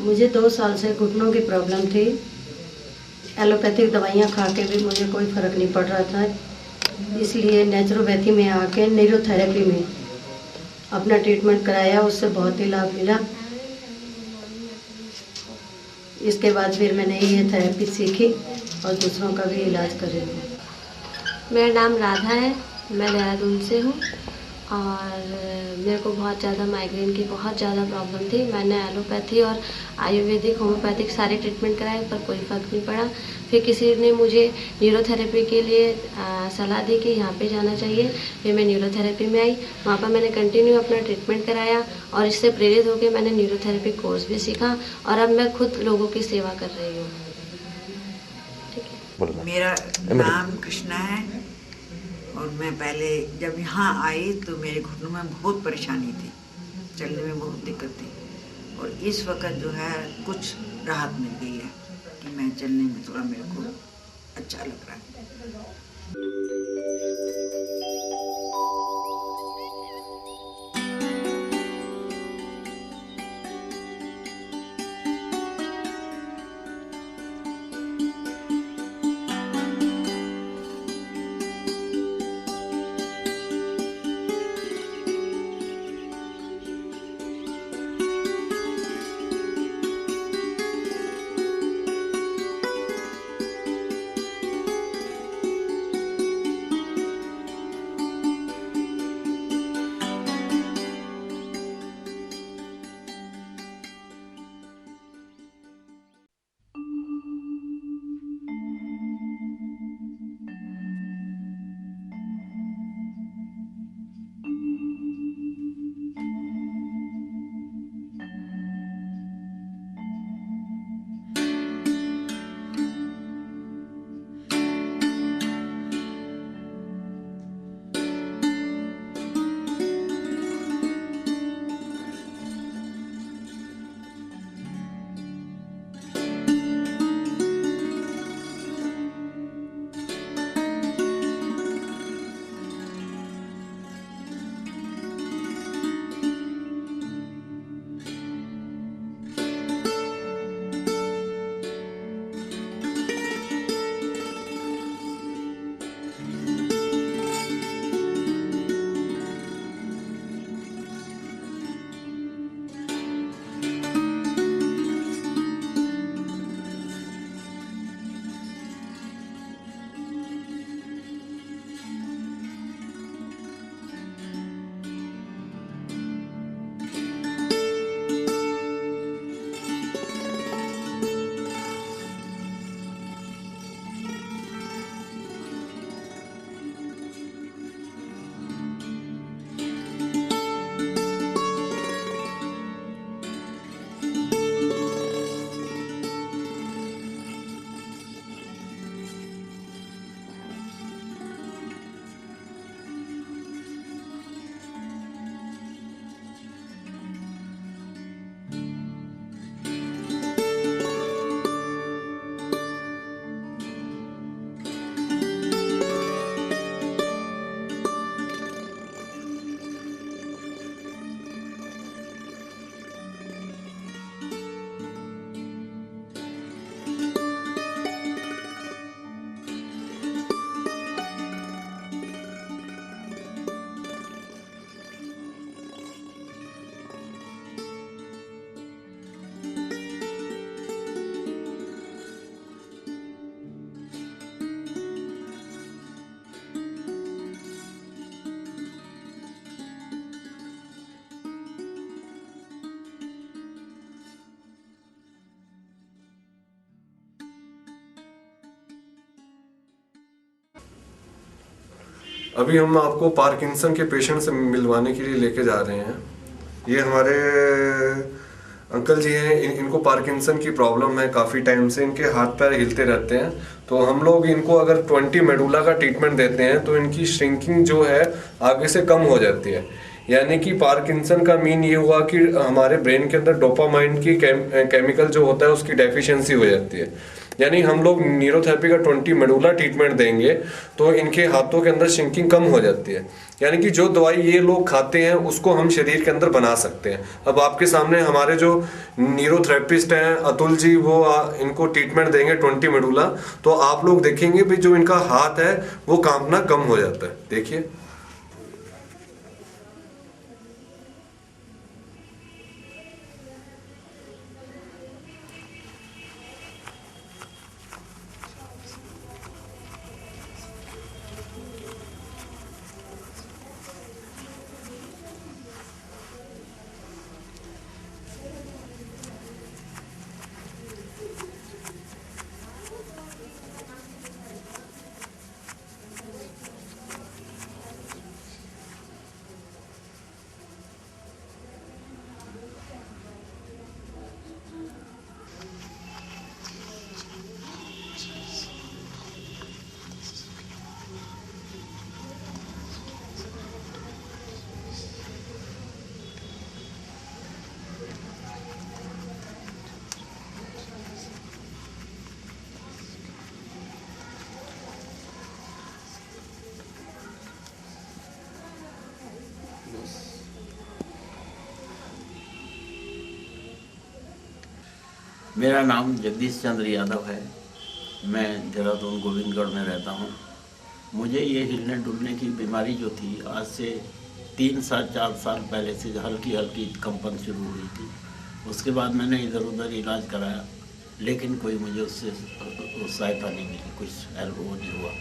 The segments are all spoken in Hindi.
मुझे 2 साल से घुटनों की प्रॉब्लम थी। एलोपैथिक दवाइयाँ खा के भी मुझे कोई फ़र्क नहीं पड़ रहा था, इसलिए नेचुरोपैथी में आके न्यूरोथेरेपी में अपना ट्रीटमेंट कराया, उससे बहुत ही लाभ मिला। इसके बाद फिर मैंने ये थेरेपी सीखी और दूसरों का भी इलाज कर रही हूँ। मेरा नाम राधा है, मैं देहरादून से हूँ और मेरे को बहुत ज़्यादा माइग्रेन की बहुत ज़्यादा प्रॉब्लम थी। मैंने एलोपैथी और आयुर्वेदिक होम्योपैथिक सारे ट्रीटमेंट कराए पर कोई फ़र्क नहीं पड़ा। फिर किसी ने मुझे न्यूरोथेरेपी के लिए सलाह दी कि यहाँ पे जाना चाहिए। फिर मैं न्यूरोथेरेपी में आई, वहाँ पर मैंने कंटिन्यू अपना ट्रीटमेंट कराया और इससे प्रेरित होकर मैंने न्यूरोथेरेपी कोर्स भी सीखा और अब मैं खुद लोगों की सेवा कर रही हूँ। मेरा नाम कृष्णा है और मैं पहले जब यहाँ आई तो मेरे घुटनों में बहुत परेशानी थी, चलने में बहुत दिक्कत थी और इस वक्त जो है कुछ राहत मिल गई है कि मैं चलने में थोड़ा मेरे को अच्छा लग रहा है। अभी हम आपको पार्किंसन के पेशेंट से मिलवाने के लिए लेके जा रहे हैं। ये हमारे अंकल जी हैं, इनको पार्किंसन की प्रॉब्लम है, काफ़ी टाइम से इनके हाथ पैर हिलते रहते हैं। तो हम लोग इनको अगर 20 मेडुला का ट्रीटमेंट देते हैं तो इनकी श्रिंकिंग जो है आगे से कम हो जाती है। यानी कि पार्किंसन का मीन ये हुआ कि हमारे ब्रेन के अंदर डोपामाइन की केमिकल जो होता है उसकी डेफिशिएंसी हो जाती है। यानी हम लोग न्यूरोथेरेपी का 20 मेडुला ट्रीटमेंट देंगे तो इनके हाथों के अंदर शिंकिंग कम हो जाती है। यानी कि जो दवाई ये लोग खाते हैं उसको हम शरीर के अंदर बना सकते हैं। अब आपके सामने हमारे जो न्यूरोथेरेपिस्ट हैं अतुल जी, वो इनको ट्रीटमेंट देंगे 20 मेडुला, तो आप लोग देखेंगे भी जो इनका हाथ है वो कांपना कम हो जाता है। देखिए, मेरा नाम जगदीश चंद्र यादव है। मैं देहरादून गोविंदगढ़ में रहता हूँ। मुझे ये हिलने डुलने की बीमारी जो थी आज से 3 साल 4 साल पहले से हल्की हल्की कंपन शुरू हुई थी। उसके बाद मैंने इधर उधर इलाज कराया, लेकिन कोई मुझे उससे सहायता नहीं मिली, कुछ हेल्प वो नहीं हुआ।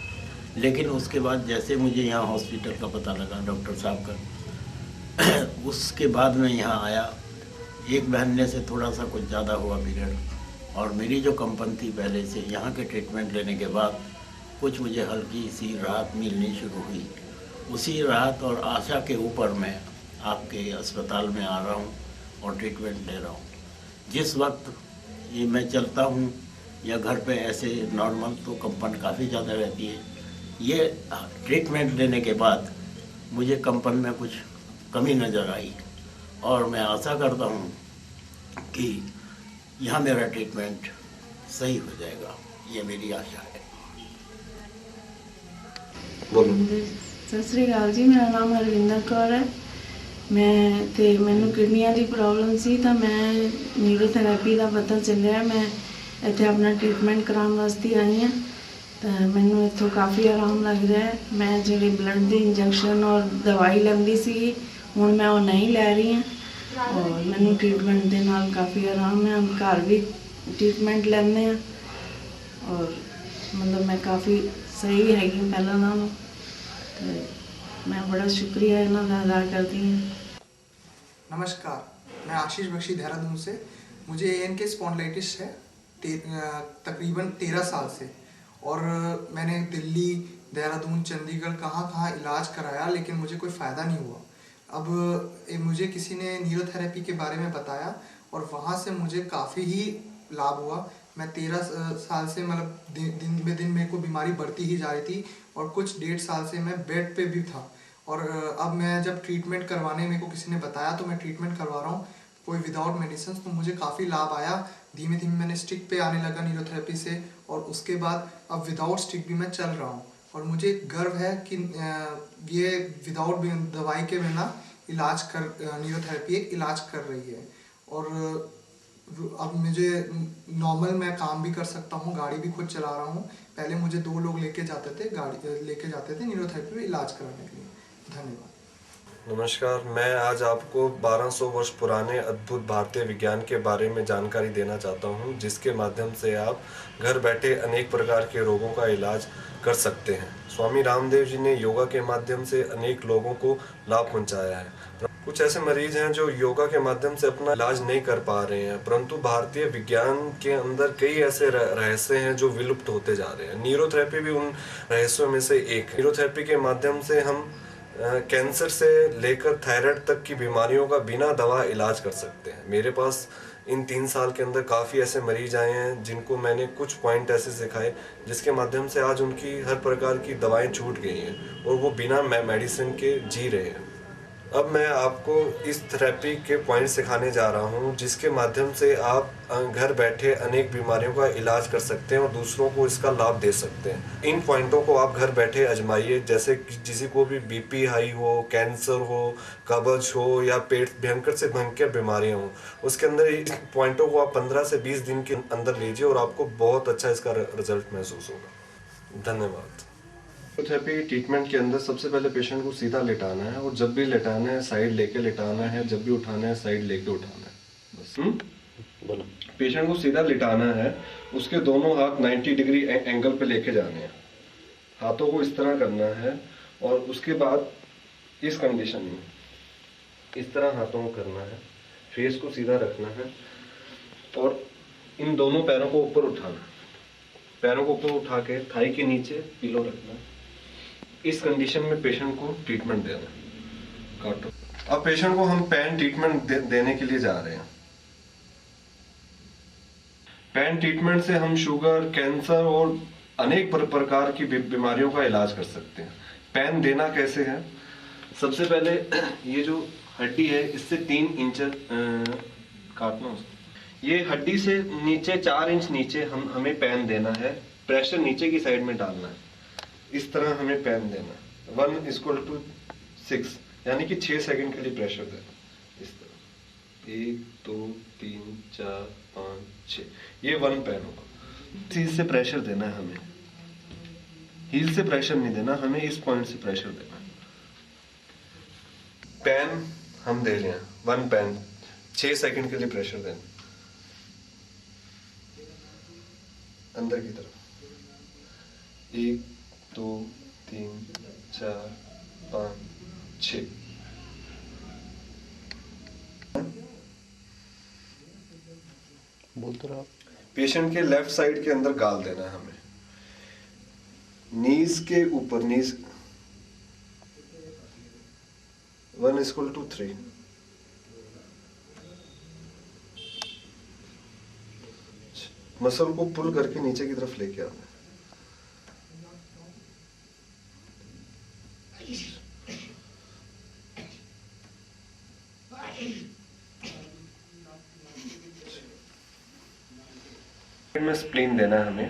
लेकिन उसके बाद जैसे मुझे यहाँ हॉस्पिटल का पता लगा डॉक्टर साहब का, उसके बाद मैं यहाँ आया। एक महीने से थोड़ा सा कुछ ज़्यादा हुआ पीरियड, और मेरी जो कंपन थी पहले से, यहाँ के ट्रीटमेंट लेने के बाद कुछ मुझे हल्की सी राहत मिलनी शुरू हुई। उसी राहत और आशा के ऊपर मैं आपके अस्पताल में आ रहा हूँ और ट्रीटमेंट ले रहा हूँ। जिस वक्त ये मैं चलता हूँ या घर पे ऐसे नॉर्मल तो कंपन काफ़ी ज़्यादा रहती है। ये ट्रीटमेंट लेने के बाद मुझे कंपन में कुछ कमी नज़र आई, और मैं आशा करता हूँ कि यहाँ मेरा ट्रीटमेंट सही हो जाएगा, ये मेरी आशा है। सत श्री अकाल जी, मेरा नाम हरविंदर कौर है। मैनू किडनियां की प्रॉब्लम सी, तो मैं न्यूरोथेरेपी का पता चलिया, मैं इत्थे अपना ट्रीटमेंट कराने वास्ते आई हाँ। तो मैनू इत्थों काफ़ी आराम लग रहा है। मैं जो ब्लड की इंजैक्शन और दवाई लैंदी सी, हुण मैं वो नहीं लै रही हाँ, और मैनू ट्रीटमेंट के नाल काफ़ी आराम है। हम घर भी ट्रीटमेंट लैंदे हैं, और मतलब मैं काफ़ी सही हैगी पहला नालों। तो मैं बड़ा शुक्रिया इन्हां दा अदा करती हूँ। नमस्कार, मैं आशीष बख्शी देहरादून से। मुझे ANK स्पॉन्डिलाइटिस है तकरीबन 13 साल से, और मैंने दिल्ली, देहरादून, चंडीगढ़ कहाँ इलाज कराया, लेकिन मुझे कोई फ़ायदा नहीं हुआ। अब मुझे किसी ने न्यूरोथेरेपी के बारे में बताया, और वहाँ से मुझे काफ़ी ही लाभ हुआ। मैं 13 साल से मतलब दिन ब दिन मेरे को बीमारी बढ़ती ही जा रही थी, और कुछ 1.5 साल से मैं बेड पे भी था। और अब मैं जब ट्रीटमेंट करवाने मेरे को किसी ने बताया, तो मैं ट्रीटमेंट करवा रहा हूँ कोई विदाउट मेडिसिन। तो मुझे काफ़ी लाभ आया। धीमे धीमे मैंने स्टिक पे आने लगा न्यूरोथेरेपी से, और उसके बाद अब विदाउट स्टिक भी मैं चल रहा हूँ। और मुझे गर्व है कि ये विदाउट दवाई के बिना इलाज कर न्यूरोथेरेपी एक इलाज कर रही है। और अब मुझे नॉर्मल मैं काम भी कर सकता हूँ, गाड़ी भी खुद चला रहा हूँ। पहले मुझे 2 लोग लेके जाते थे न्यूरोथेरेपी में इलाज कराने के लिए। धन्यवाद। नमस्कार, मैं आज आपको 1200 वर्ष पुराने अद्भुत भारतीय विज्ञान के बारे में जानकारी देना चाहता हूं, जिसके माध्यम से आप घर बैठे अनेक प्रकार के रोगों का इलाज कर सकते हैं। स्वामी रामदेव जी ने योगा के माध्यम से अनेक लोगों को लाभ पहुंचाया है। कुछ ऐसे मरीज हैं जो योगा के माध्यम से अपना इलाज नहीं कर पा रहे हैं, परंतु भारतीय विज्ञान के अंदर कई ऐसे रहस्य हैं जो विलुप्त होते जा रहे हैं। न्यूरोथेरेपी भी उन रहस्यों में से एक है। न्यूरोथेरेपी के माध्यम से हम कैंसर से लेकर थायराइड तक की बीमारियों का बिना दवा इलाज कर सकते हैं। मेरे पास इन 3 साल के अंदर काफ़ी ऐसे मरीज आए हैं जिनको मैंने कुछ पॉइंट ऐसे सिखाए जिसके माध्यम से आज उनकी हर प्रकार की दवाएं छूट गई हैं और वो बिना मेडिसिन के जी रहे हैं। अब मैं आपको इस थेरेपी के पॉइंट सिखाने जा रहा हूं, जिसके माध्यम से आप घर बैठे अनेक बीमारियों का इलाज कर सकते हैं और दूसरों को इसका लाभ दे सकते हैं। इन पॉइंटों को आप घर बैठे आजमाइए। जैसे किसी को भी बीपी हाई हो, कैंसर हो, कब्ज हो या पेट भयंकर से भयंकर बीमारियां हो, उसके अंदर इन पॉइंटों को आप 15 से 20 दिन के अंदर लीजिए और आपको बहुत अच्छा इसका रिजल्ट महसूस होगा। धन्यवाद। थेरेपी ट्रीटमेंट के अंदर सबसे पहले पेशेंट को सीधा लेटाना है और जब भी लेटाना है साइड लेके लेटाना है, जब भी उठाना है साइड लेके उठाना है। बस बोलो। पेशेंट को सीधा लेटाना है, उसके दोनों हाथ 90 डिग्री एंगल पे लेके जाने हैं, हाथों को इस तरह करना है और उसके बाद इस कंडीशन में इस तरह हाथों को करना है, फेस को सीधा रखना है और इन दोनों पैरों को ऊपर उठाना है। पैरों को ऊपर उठा के थाई के नीचे पिलो रखना है। इस कंडीशन में पेशेंट को ट्रीटमेंट देना। काटो। अब पेशेंट को हम पेन ट्रीटमेंट देने के लिए जा रहे हैं। पेन ट्रीटमेंट से हम शुगर, कैंसर और अनेक प्रकार की बीमारियों का इलाज कर सकते हैं। पेन देना कैसे है? सबसे पहले ये जो हड्डी है इससे 3 इंच काटना उसको। ये हड्डी से नीचे 4 इंच नीचे हमें पेन देना है। प्रेशर नीचे की साइड में डालना है। इस तरह हमें पेन देना है। 1:6 यानी कि 6 सेकंड के लिए प्रेशर देना। इस तरह 1 2 3 4 5 6 ये 1 पेन होगा। चीज से प्रेशर देना है हमें, हील से प्रेशर नहीं देना, हमें इस पॉइंट से प्रेशर देना है। पेन हम दे रहे हैं 1 पेन, 6 सेकंड के लिए प्रेशर देना अंदर की तरफ। 1 2 3 4 5 6 बोलते रहो। पेशेंट के लेफ्ट साइड के अंदर गाल देना है हमें, नीज के ऊपर, नीज 1:3। मसल को पुल करके नीचे की तरफ लेके आना है। में स्प्लीन देना है हमें,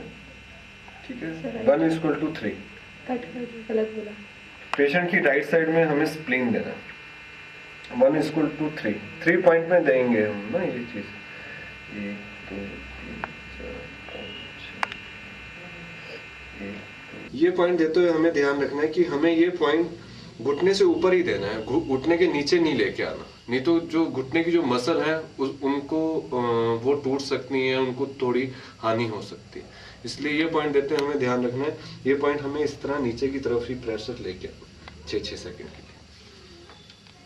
ठीक है। 1:3 पेशेंट की राइट साइड में हमें स्प्लीन देना है 1:3। 3 पॉइंट में देंगे हम ना ये चीज। 1 2 3 4 5 6। ये पॉइंट देते हुए हमें ध्यान रखना है कि हमें ये पॉइंट घुटने से ऊपर ही देना है, घुटने के नीचे नहीं लेके आना, नहीं तो जो घुटने की जो मसल है उनको वो टूट सकती है, उनको थोड़ी हानि हो सकती है। इसलिए ये पॉइंट देते हुए हमें ध्यान रखना है, ये पॉइंट हमें इस तरह नीचे की तरफ ही प्रेशर लेके आना 6 सेकंड के लिए।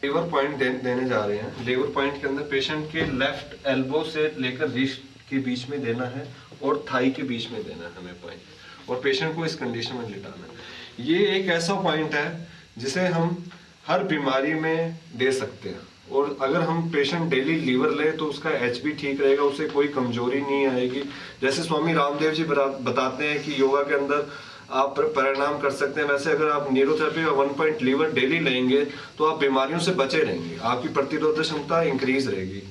लेवर पॉइंट देने जा रहे हैं। लेवर पॉइंट के अंदर पेशेंट के लेफ्ट एल्बो से लेकर रिस्ट के बीच में देना है और थाई के बीच में देना है हमें पॉइंट, और पेशेंट को इस कंडीशन में लिटाना है। ये एक ऐसा पॉइंट है जिसे हम हर बीमारी में दे सकते हैं, और अगर हम पेशेंट डेली लीवर ले तो उसका एचबी ठीक रहेगा, उसे कोई कमजोरी नहीं आएगी। जैसे स्वामी रामदेव जी बताते हैं कि योगा के अंदर आप परिणाम कर सकते हैं, वैसे अगर आप न्यूरोथेरेपी का 1 पॉइंट लीवर डेली लेंगे तो आप बीमारियों से बचे रहेंगे, आपकी प्रतिरोधक क्षमता इंक्रीज रहेगी।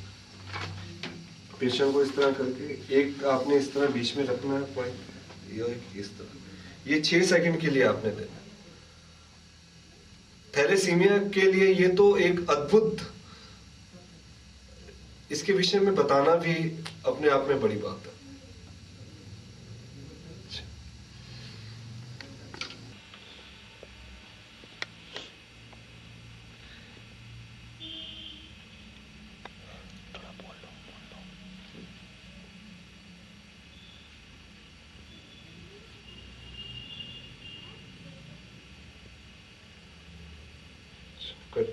पेशेंट को इस तरह करके एक आपने इस तरह बीच में रखना है पॉइंट, ये इस तरह, ये 6 सेकंड के लिए आपने देना। थैलेसीमिया के लिए ये तो एक अद्भुत, इसके विषय में बताना भी अपने आप में बड़ी बात है।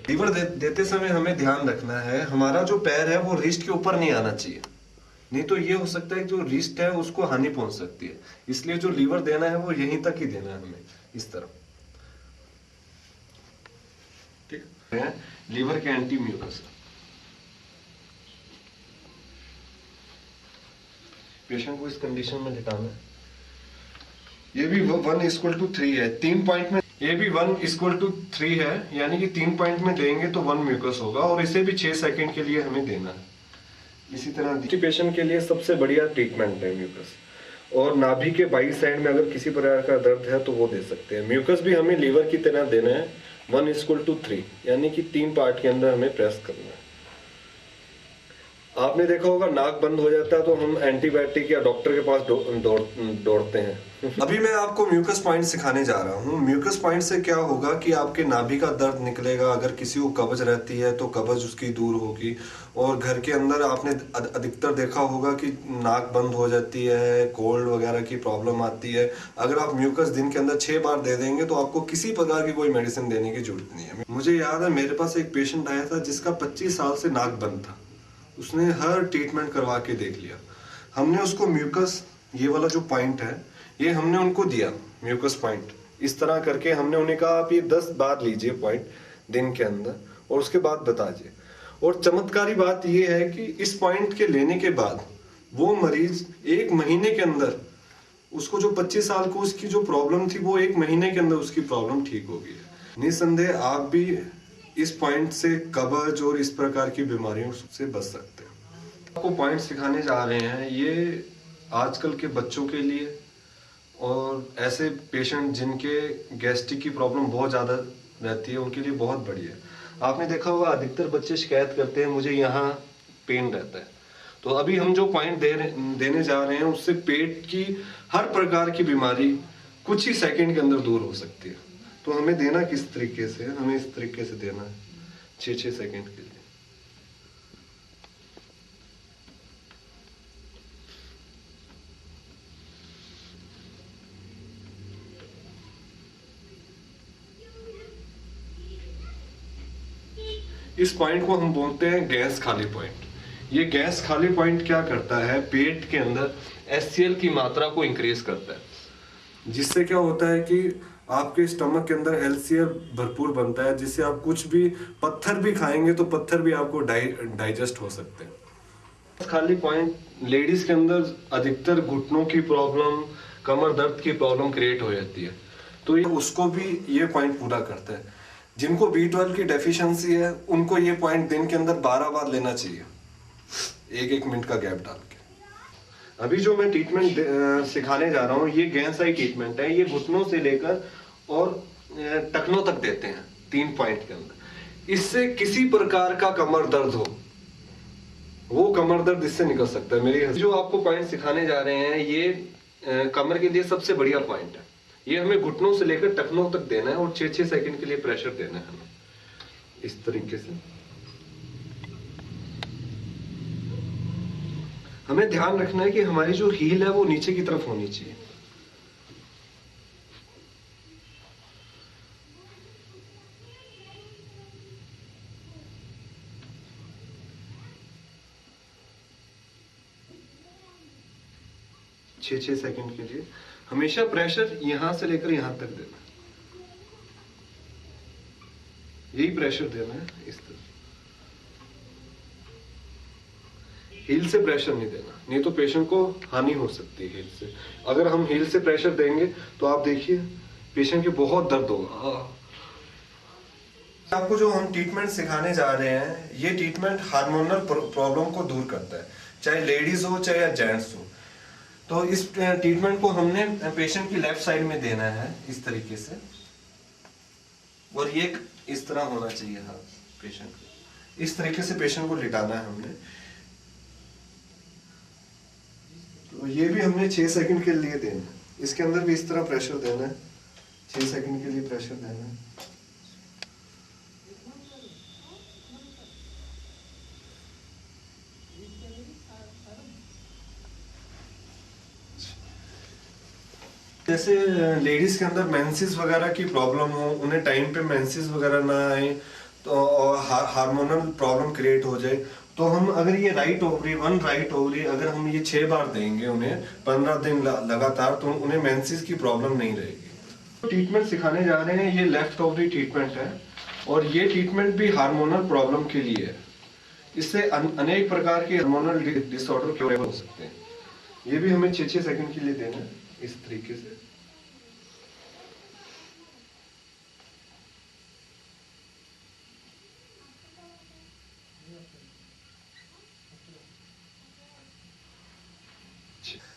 लीवर देते समय हमें ध्यान रखना है हमारा जो पैर है वो रिस्ट के ऊपर नहीं आना चाहिए, नहीं तो ये हो सकता है जो रिस्ट है उसको हानि पहुंच सकती है। इसलिए जो लीवर देना है वो यहीं तक ही देना है हमें, इस तरह, ठीक है। लीवर के एंटी म्यूकस पेशेंट को इस कंडीशन में लिटाना है। ये भी 1:3 है। 3 पॉइंट में ये भी 1:3 है, यानी कि 3 पॉइंट में देंगे तो 1 म्यूकस होगा, और इसे भी 6 सेकंड के लिए हमें देना है। इसी तरह पेशेंट के लिए सबसे बढ़िया ट्रीटमेंट है म्यूकस। और नाभि के बाई साइड में अगर किसी प्रकार का दर्द है तो वो दे सकते हैं। म्यूकस भी हमें लीवर की तरह देना है, 1:3, यानी कि 3 पार्ट के अंदर हमें प्रेस करना है। आपने देखा होगा नाक बंद हो जाता है तो हम एंटीबायोटिक या डॉक्टर के पास दौड़ते हैं। अभी मैं आपको म्यूकस पॉइंट सिखाने जा रहा हूँ। म्यूकस पॉइंट से क्या होगा कि आपके नाभि का दर्द निकलेगा। अगर किसी को कब्ज रहती है तो कब्ज उसकी दूर होगी। और घर के अंदर आपने अधिकतर देखा होगा कि नाक बंद हो जाती है, कोल्ड वगैरह की प्रॉब्लम आती है। अगर आप म्यूकस दिन के अंदर 6 बार दे देंगे तो आपको किसी प्रकार की कोई मेडिसिन देने की जरूरत नहीं है। मुझे याद है मेरे पास एक पेशेंट आया था जिसका 25 साल से नाक बंद था। उसने हर ट्रीटमेंट करवा के देख लिया। हमने उसको म्यूकस, ये वाला जो पॉइंट है, ये हमने उनको दिया म्यूकस पॉइंट। इस तरह करके हमने उन्हें कहा आप ये 10 बार लीजिए पॉइंट दिन के अंदर और उसके बाद बताइए। और चमत्कारी बात ये है कि इस पॉइंट के लेने के बाद वो मरीज 1 महीने के अंदर, उसको जो 25 साल को उसकी जो प्रॉब्लम थी वो 1 महीने के अंदर उसकी प्रॉब्लम ठीक हो गई है। निसंदेह आप भी इस पॉइंट से कब्ज और इस प्रकार की बीमारियों से बच सकते हैं। आपको पॉइंट सिखाने जा रहे हैं, ये आजकल के बच्चों के लिए और ऐसे पेशेंट जिनके गैस्ट्रिक की प्रॉब्लम बहुत ज़्यादा रहती है उनके लिए बहुत बढ़िया है। आपने देखा होगा अधिकतर बच्चे शिकायत करते हैं मुझे यहाँ पेन रहता है। तो अभी हम जो पॉइंट देने जा रहे हैं उससे पेट की हर प्रकार की बीमारी कुछ ही सेकंड के अंदर दूर हो सकती है। तो हमें देना किस तरीके से, हमें इस तरीके से देना है 6-6 सेकंड के लिए। इस पॉइंट को हम बोलते हैं गैस खाली पॉइंट। ये गैस खाली पॉइंट क्या करता है, पेट के अंदर HCl की मात्रा को इंक्रीज करता है, जिससे क्या होता है कि आपके स्टमक के अंदर HCl भरपूर बनता है, जिससे आप कुछ भी पत्थर भी खाएंगे तो पत्थर भी आपको डाइजेस्ट हो सकते हैं। खाली पॉइंट लेडीज के अंदर अधिकतर घुटनों की प्रॉब्लम, कमर दर्द की प्रॉब्लम क्रिएट हो जाती है, तो ये उसको भी ये पॉइंट पूरा करता है। जिनको B12 की डेफिशिएंसी है उनको ये पॉइंट दिन के अंदर 12 बार लेना चाहिए, 1-1 मिनट का गैप डाल के। अभी जो मैं ट्रीटमेंट सिखाने जा रहा हूँ ये गैंसाई ट्रीटमेंट है। ये घुटनों से लेकर और टखनों तक देते हैं 3 पॉइंट के अंदर। इससे किसी प्रकार का कमर दर्द हो वो कमर दर्द इससे निकल सकता है। मेरी जो आपको पॉइंट सिखाने जा रहे हैं ये कमर के लिए सबसे बढ़िया पॉइंट है। ये हमें घुटनों से लेकर टखनों तक देना है और 6-6 सेकंड के लिए प्रेशर देना है हमें इस तरीके से। हमें ध्यान रखना है कि हमारी जो हील है वो नीचे की तरफ होनी चाहिए। छह सेकंड के लिए हमेशा प्रेशर यहां से लेकर यहां तक देना, यही प्रेशर देना है इस तरह। हील से प्रेशर नहीं देना, नहीं तो पेशेंट को हानि हो सकती है हील से। अगर हम हील से प्रेशर देंगे तो आप देखिए पेशेंट के बहुत दर्द होगा। आपको जो हम ट्रीटमेंट सिखाने जा रहे हैं ये ट्रीटमेंट हार्मोनल प्रॉब्लम को दूर करता है, चाहे लेडीज हो चाहे जेंट्स हो। तो इस ट्रीटमेंट को हमने पेशेंट की लेफ्ट साइड में देना है इस तरीके से, और ये इस तरह होना चाहिए। हाँ, पेशेंट को इस तरीके से पेशेंट को लिटाना है हमने। तो ये भी हमने 6 सेकंड के लिए देना है। इसके अंदर भी इस तरह प्रेशर देना है, 6 सेकंड के लिए प्रेशर देना है। जैसे लेडीज के अंदर मेंसेस वगैरह की प्रॉब्लम हो, उन्हें टाइम पे मेंसेस वगैरह ना आए तो और हार्मोनल प्रॉब्लम क्रिएट हो जाए, तो हम अगर ये राइट ओवरी अगर हम ये 6 बार देंगे उन्हें 15 दिन लगातार, तो उन्हें मेंसेस की प्रॉब्लम नहीं रहेगी। ट्रीटमेंट सिखाने जा रहे हैं ये लेफ्ट ओवरी ट्रीटमेंट है, और ये ट्रीटमेंट भी हार्मोनल प्रॉब्लम के लिए है। इससे अनेक प्रकार के हार्मोनल डिसऑर्डर क्योर हो सकते हैं। ये भी हमें 6-6 सेकंड के लिए देना है इस तरीके से।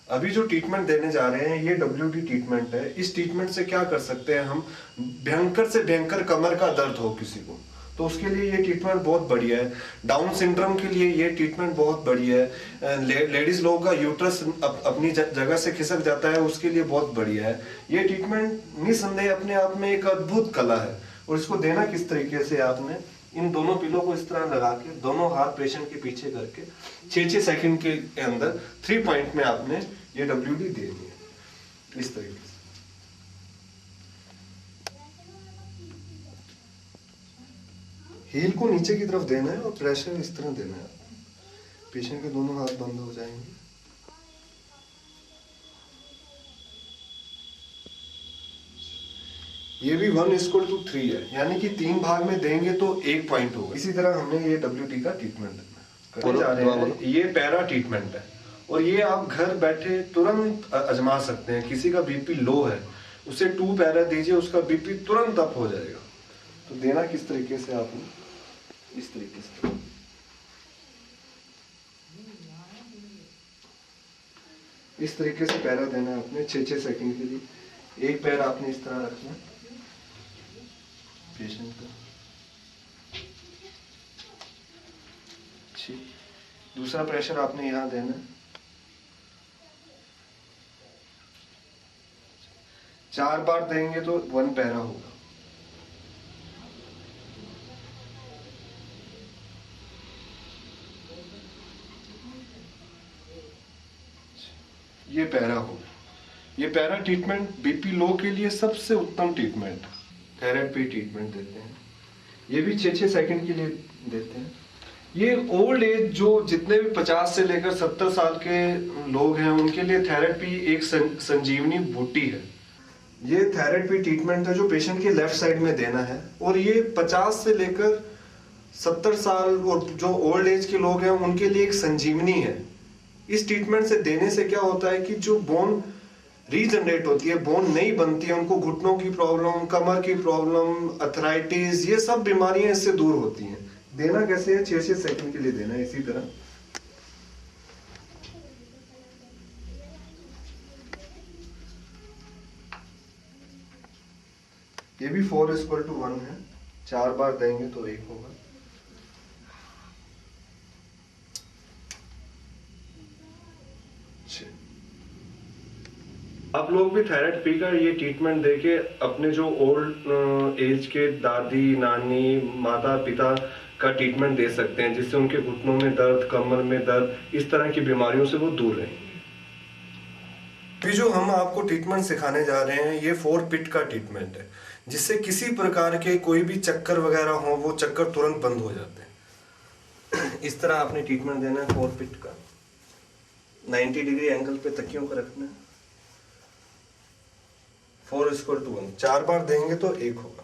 अभी जो ट्रीटमेंट देने जा रहे हैं ये WD ट्रीटमेंट है। इस ट्रीटमेंट से क्या कर सकते हैं हम, भयंकर से भयंकर कमर का दर्द हो किसी को तो उसके लिए ये ट्रीटमेंट बहुत बढ़िया है। डाउन सिंड्रोम के लिए ये ट्रीटमेंट बहुत बढ़िया है। लेडीज लोगों का यूट्रस अपनी जगह से खिसक जाता है, उसके लिए बहुत बढ़िया है। ये ट्रीटमेंट निस्संदेह अपने आप में एक अद्भुत कला है। और इसको देना किस तरीके से, आपने इन दोनों पिलो को इस तरह लगा के दोनों हाथ पेशेंट के पीछे करके 6-6 सेकंड के अंदर 3 पॉइंट में आपने ये WD देनी है इस तरीके से। हील को नीचे की तरफ देना है और प्रेशर इस तरह देना है। पेशेंट के दोनों हाथ बंद हो जाएंगे। ये भी 1:3 है, यानी कि 3 भाग में देंगे तो 1 पॉइंट होगा। इसी तरह हमने ये WD का ट्रीटमेंट करने जा रहे हैं। ये पैरा ट्रीटमेंट है और ये आप घर बैठे तुरंत आजमा सकते हैं। किसी का BP लो है उसे 2 पैरा दीजिए, उसका BP तुरंत अप हो जाएगा। तो देना किस तरीके से, आपने इस तरीके से इस तरीके से पैरा देना है आपने 6-6 सेकंड के लिए। एक पैर आपने इस तरह रखना है पेशेंट का, ठीक। दूसरा प्रेशर आपने यहां देना है। 4 बार देंगे तो 1 पैरा होगा। ये पैरा होगा। ये पैरा ट्रीटमेंट BP लो के लिए सबसे उत्तम ट्रीटमेंट, थेरेपी ट्रीटमेंट देते हैं। ये भी 6-6 सेकंड के लिए देते हैं। ये ओल्ड एज जो जितने भी 50 से लेकर 70 साल के लोग हैं उनके लिए थेरेपी एक संजीवनी बूटी है। ये थेरेपी ट्रीटमेंट है जो पेशेंट के लेफ्ट साइड में देना है और ये 50 से लेकर 70 साल और जो ओल्ड एज के लोग हैं उनके लिए एक संजीवनी है। इस ट्रीटमेंट से देने से क्या होता है कि जो बोन रीजनरेट होती है, बोन नई बनती है, उनको घुटनों की प्रॉब्लम, कमर की प्रॉब्लम, अर्थराइटिस, ये सब बीमारियां इससे दूर होती हैं। देना कैसे है, 6-6 सेकंड के लिए देना है इसी तरह। ये भी 4:1 है, 4 बार देंगे तो 1 होगा। आप लोग भी थायराइड पी का ये ट्रीटमेंट देके अपने जो ओल्ड एज के दादी नानी माता पिता का ट्रीटमेंट दे सकते हैं, जिससे उनके घुटनों में दर्द, कमर में दर्द, इस तरह की बीमारियों से वो दूर रहेंगे। अभी जो हम आपको ट्रीटमेंट सिखाने जा रहे हैं ये 4 पिट का ट्रीटमेंट है, जिससे किसी प्रकार के कोई भी चक्कर वगैरह हो वो चक्कर तुरंत बंद हो जाते हैं। इस तरह आपने ट्रीटमेंट देना है 4 पिट का। 90 डिग्री एंगल पे तकियों को रखना है। 4:1, 4 बार देंगे तो 1 होगा।